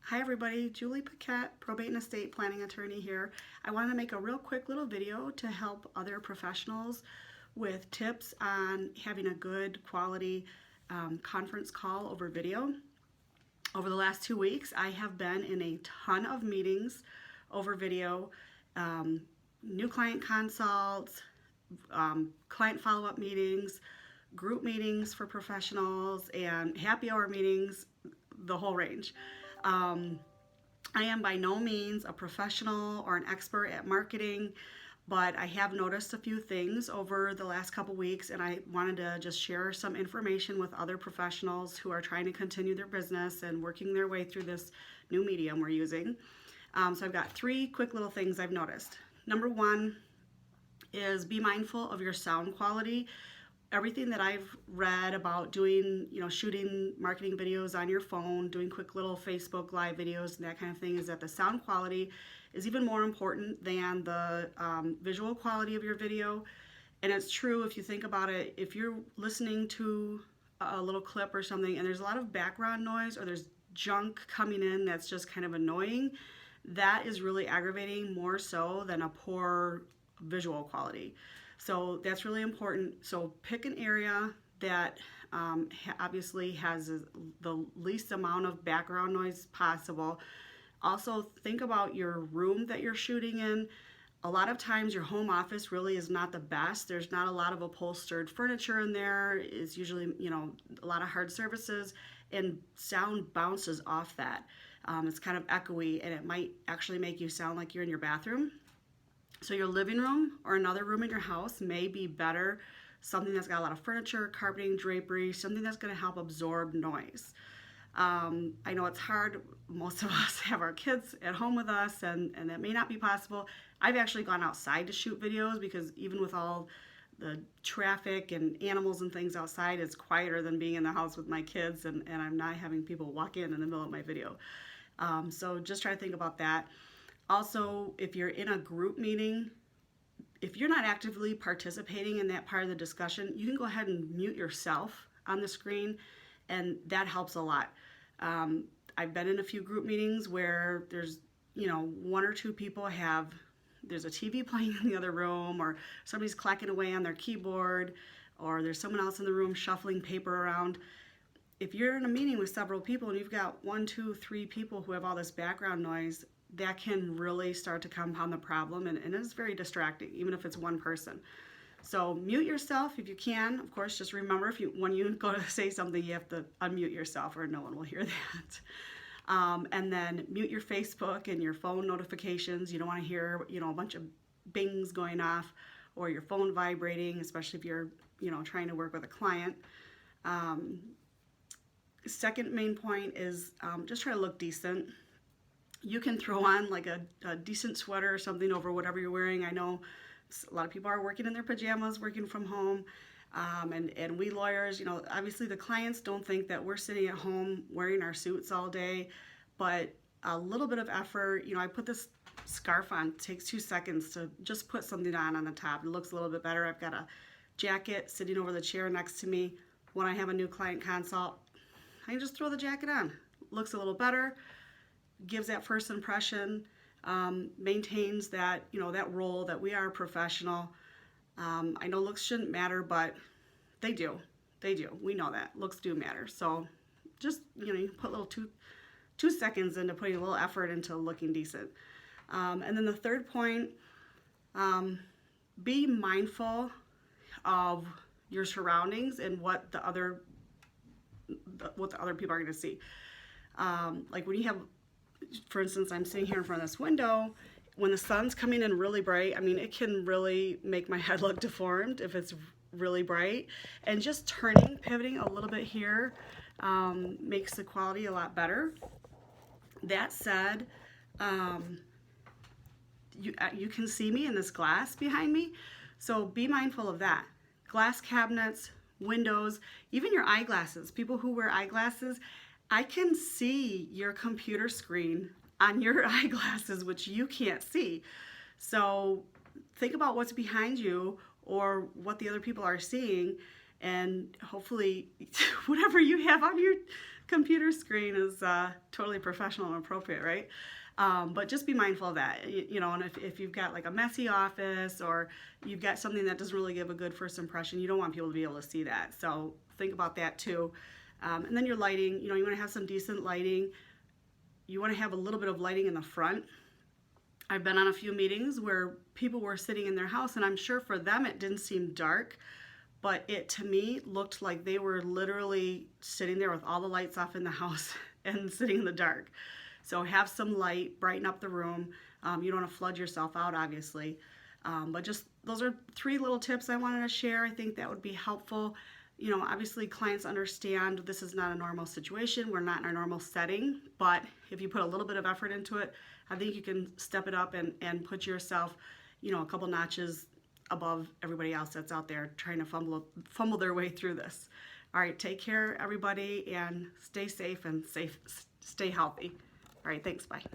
Hi everybody, Julie Paquette, probate and estate planning attorney here. I wanted to make a real quick little video to help other professionals with tips on having a good quality conference call over video. Over the last 2 weeks, I have been in a ton of meetings over video, new client consults, client follow-up meetings, group meetings for professionals, and happy hour meetings, the whole range. I am by no means a professional or an expert at marketing, but I have noticed a few things over the last couple weeks, and I wanted to just share some information with other professionals who are trying to continue their business and working their way through this new medium we're using. So I've got 3 quick little things I've noticed. Number 1 is be mindful of your sound quality. Everything that I've read about doing, shooting marketing videos on your phone, doing quick little Facebook live videos and that kind of thing, is that the sound quality is even more important than the visual quality of your video. And it's true if you think about it. If you're listening to a little clip or something and there's a lot of background noise or there's junk coming in that's just kind of annoying, that is really aggravating more so than a poor visual quality. So that's really important. So pick an area that obviously has the least amount of background noise possible. Also think about your room that you're shooting in. A lot of times your home office really is not the best. There's not a lot of upholstered furniture in there. It's usually, a lot of hard surfaces, and sound bounces off that. It's kind of echoey, and it might actually make you sound like you're in your bathroom. So your living room or another room in your house may be better, something that's got a lot of furniture, carpeting, drapery, something that's going to help absorb noise. I know it's hard. Most of us have our kids at home with us, and that may not be possible. I've actually gone outside to shoot videos because even with all the traffic and animals and things outside, it's quieter than being in the house with my kids, and I'm not having people walk in the middle of my video. So just try to think about that. Also, if you're in a group meeting, if you're not actively participating in that part of the discussion, you can go ahead and mute yourself on the screen, and that helps a lot. I've been in a few group meetings where there's, 1 or 2 people there's a TV playing in the other room, or somebody's clacking away on their keyboard, or there's someone else in the room shuffling paper around. If you're in a meeting with several people and you've got 1, 2, 3 people who have all this background noise, that can really start to compound the problem, and it's very distracting, even if it's one person. So mute yourself if you can. Of course, just remember when you go to say something, you have to unmute yourself or no one will hear that. And then mute your Facebook and your phone notifications. You don't want to hear, a bunch of bings going off or your phone vibrating, especially if you're, trying to work with a client. Second main point is just try to look decent. You can throw on like a decent sweater or something over whatever you're wearing. I know a lot of people are working in their pajamas, working from home, and we lawyers, obviously the clients don't think that we're sitting at home wearing our suits all day, but a little bit of effort. I put this scarf on. It takes 2 seconds to just put something on the top. It looks a little bit better. I've got a jacket sitting over the chair next to me. When I have a new client consult, I can just throw the jacket on. Looks a little better. Gives that first impression, maintains that, that role that we are a professional. I know looks shouldn't matter, but they do. We know that looks do matter. So just, you put a little two seconds into putting a little effort into looking decent. And then the third point, be mindful of your surroundings and what the other people are going to see. Like when you have, for instance, I'm sitting here in front of this window, when the sun's coming in really bright, it can really make my head look deformed if it's really bright. And just pivoting a little bit here makes the quality a lot better. That said, you can see me in this glass behind me, so be mindful of that. Glass cabinets, windows, even your eyeglasses. People who wear eyeglasses, I can see your computer screen on your eyeglasses, which you can't see. So think about what's behind you or what the other people are seeing, and hopefully whatever you have on your computer screen is totally professional and appropriate, right? But just be mindful of that, you know, and if you've got like a messy office or you've got something that doesn't really give a good first impression, you don't want people to be able to see that. So think about that too. And then your lighting, you know, you want to have some decent lighting. You want to have a little bit of lighting in the front. I've been on a few meetings where people were sitting in their house, and I'm sure for them it didn't seem dark, but it to me looked like they were literally sitting there with all the lights off in the house and sitting in the dark. So have some light, brighten up the room. You don't want to flood yourself out, obviously. But just those are 3 little tips I wanted to share. I think that would be helpful. You know, obviously clients understand this is not a normal situation. We're not in our normal setting, but if you put a little bit of effort into it, I think you can step it up and put yourself, you know, a couple notches above everybody else that's out there trying to fumble their way through this. All right, take care, everybody, and stay safe and stay healthy. All right, thanks, bye.